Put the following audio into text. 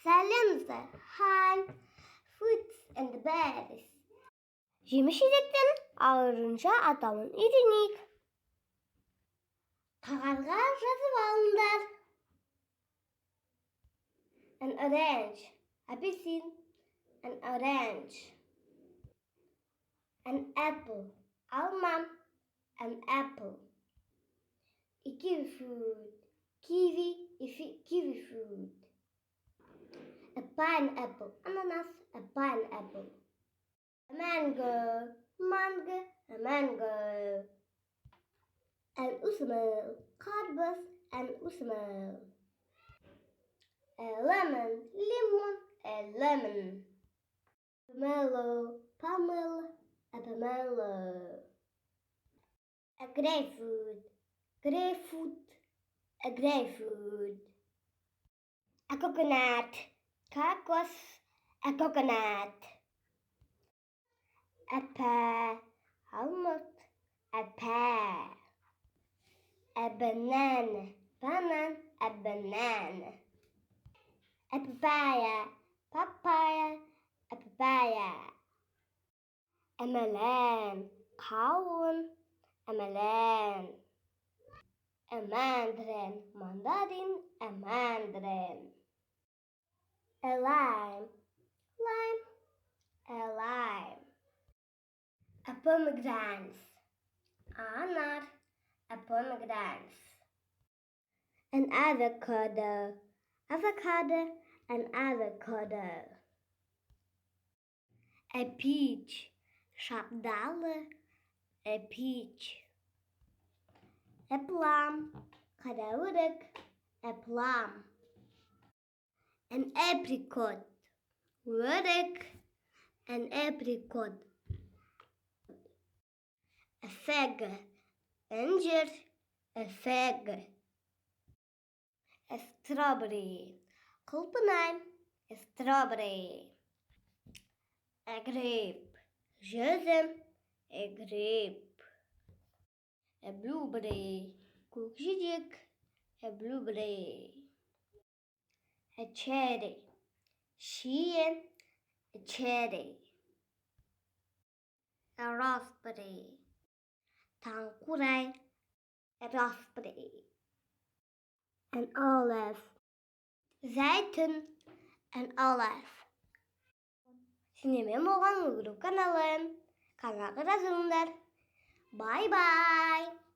Сәлемдер. Hi. Fruits and berries. Жеміс-жидектердің ағылшынша атауын үйренейік. Қағазға жазып алыңдар. An orange. Апельсин. An orange. An apple. Alma. An apple. A kiwi fruit. Kiwi fruit. A pineapple. Ananas. A pineapple. A mango. A mango. An ұсынып. Қарбыз. An ұсынып. A lemon. A lemon. Pomelo. A pomelo. A grapefruit. A grapefruit. A coconut. A coconut. A pear. Almond. A pear. A banana. A banana. A papaya. A papaya. A melon. A melon. A mandarin. A mandarin. A lime. A lime. A pomegranate. Anar. A pomegranate. An avocado. An avocado. A peach. Şapdalı. A peach. A plum. Karavurak. A plum. An apricot. Vurak. An apricot. A fig. İncir. A fig. A strawberry. Kulpınay. A strawberry. A grape. Üzüm. A grape. A blueberry. Көкжидек. A blueberry. A cherry. Şiyen. A cherry. A raspberry. Tanquray. A raspberry. An olive. Zeytin. An olive. Синемен болған YouTube каналы. Каналға жазылыңдар. Bye bye.